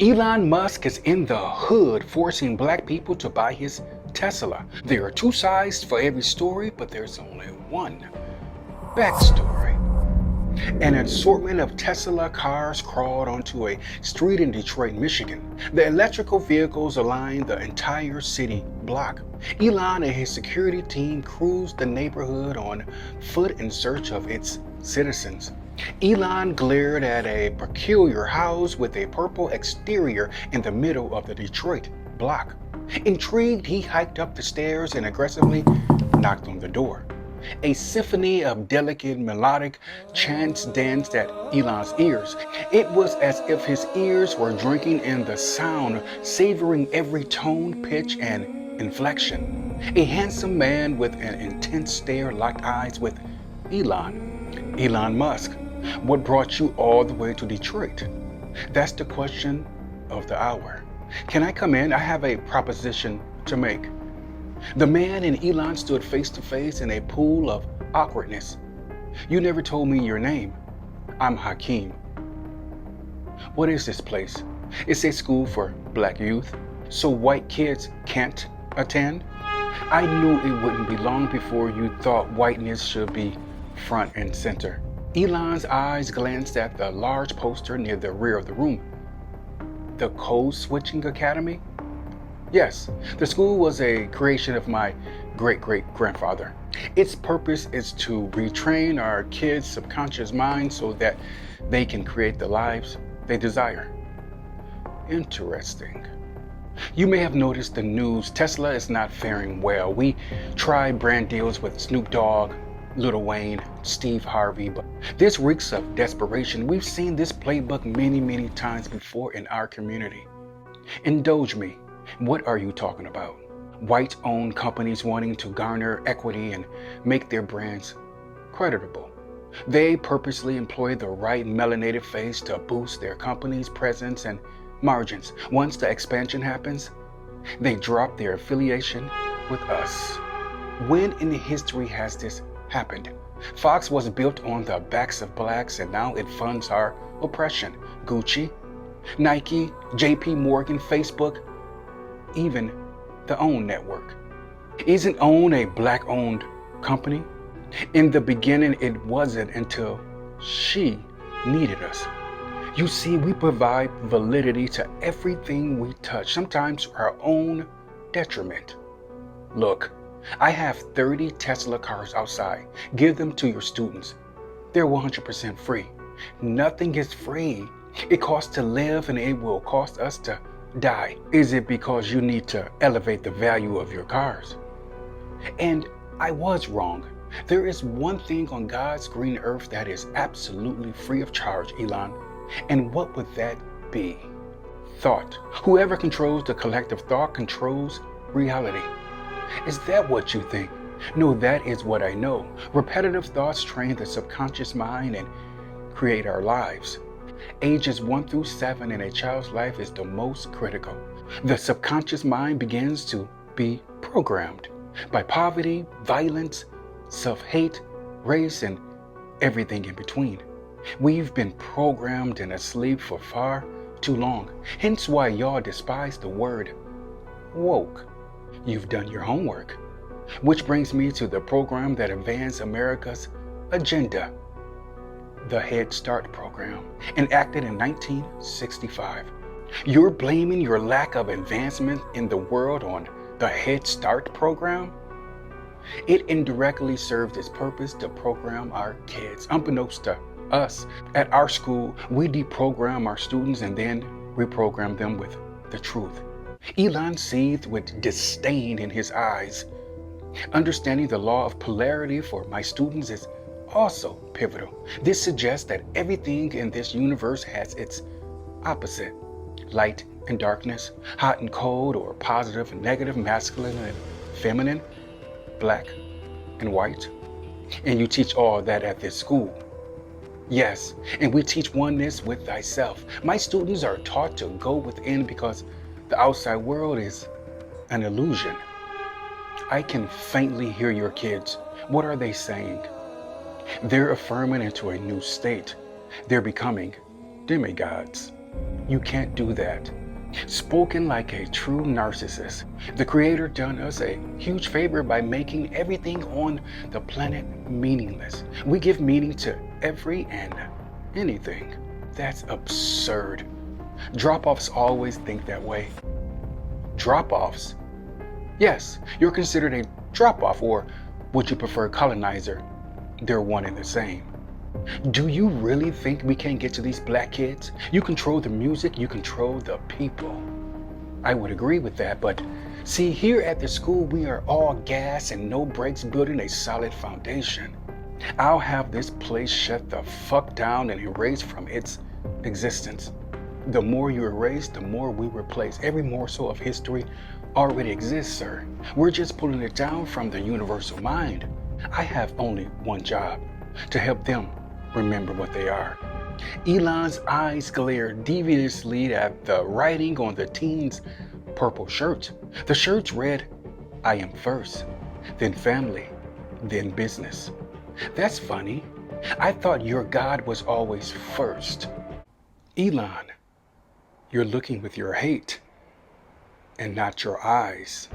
Elon Musk is in the hood forcing black people to buy his Tesla. There are two sides for every story, but there's only one backstory. An assortment of Tesla cars crawled onto a street in Detroit, Michigan. The electrical vehicles aligned the entire city block. Elon and his security team cruised the neighborhood on foot in search of its citizens. Elon glared at a peculiar house with a purple exterior in the middle of the Detroit block. Intrigued, he hiked up the stairs and aggressively knocked on the door. A symphony of delicate melodic chants danced at Elon's ears. It was as if his ears were drinking in the sound, savoring every tone, pitch, and inflection. A handsome man with an intense stare locked eyes with Elon Musk. What brought you all the way to Detroit? That's the question of the hour. Can I come in? I have a proposition to make. The man and Elon stood face to face in a pool of awkwardness. You never told me your name. I'm Hakeem. What is this place? It's a school for black youth, so white kids can't attend? I knew it wouldn't be long before you thought whiteness should be front and center. Elon's eyes glanced at the large poster near the rear of the room. The Code Switching Academy? Yes, the school was a creation of my great-great-grandfather. Its purpose is to retrain our kids' subconscious minds so that they can create the lives they desire. Interesting. You may have noticed the news. Tesla is not faring well. We tried brand deals with Snoop Dogg, Lil Wayne, Steve Harvey, but this reeks of desperation. We've seen this playbook many times before in our community. Indulge me. What are you talking about? White-owned companies wanting to garner equity and make their brands creditable. They purposely employ the right melanated face to boost their company's presence and margins. Once the expansion happens, they drop their affiliation with us. When in history has this happened? Fox was built on the backs of blacks and now it funds our oppression. Gucci, Nike, JP Morgan, Facebook, even the OWN network. Isn't OWN a black-owned company? In the beginning, it wasn't until she needed us. You see, we provide validity to everything we touch, sometimes our own detriment. Look, I have 30 Tesla cars outside. Give them to your students. They're 100% free. Nothing is free. It costs to live and it will cost us to die. Is it because you need to elevate the value of your cars? And I was wrong. There is one thing on God's green earth that is absolutely free of charge, Elon. And what would that be? Thought. Whoever controls the collective thought controls reality. Is that what you think? No, that is what I know. Repetitive thoughts train the subconscious mind and create our lives. Ages 1 through 7 in a child's life is the most critical. The subconscious mind begins to be programmed by poverty, violence, self-hate, race, and everything in between. We've been programmed and asleep for far too long. Hence why y'all despise the word woke. You've done your homework. Which brings me to the program that advanced America's agenda. The Head Start program, enacted in 1965. You're blaming your lack of advancement in the world on the Head Start program? It indirectly served its purpose to program our kids. Unbeknownst to us, at our school, we deprogram our students and then reprogram them with the truth. Elon seethed with disdain in his eyes. Understanding the law of polarity for my students is also pivotal. This suggests that everything in this universe has its opposite. Light and darkness, hot and cold, or positive and negative, masculine and feminine, black and white. And you teach all that at this school. Yes, and we teach oneness with thyself. My students are taught to go within because the outside world is an illusion. I can faintly hear your kids. What are they saying? They're affirming into a new state. They're becoming demigods. You can't do that. Spoken like a true narcissist, the Creator done us a huge favor by making everything on the planet meaningless. We give meaning to every and anything. That's absurd. Drop-offs always think that way. Drop-offs? Yes, you're considered a drop-off, or would you prefer colonizer? They're one and the same. Do you really think we can't get to these black kids? You control the music, you control the people. I would agree with that, but see, here at the school, we are all gas and no brakes, building a solid foundation. I'll have this place shut the fuck down and erased from its existence. The more you erase, the more we replace. Every morsel of history already exists, sir. We're just pulling it down from the universal mind. I have only one job: to help them remember what they are. Elon's eyes glared deviously at the writing on the teen's purple shirt. The shirts read, "I am first, then family, then business." That's funny. I thought your God was always first. Elon, you're looking with your hate and not your eyes.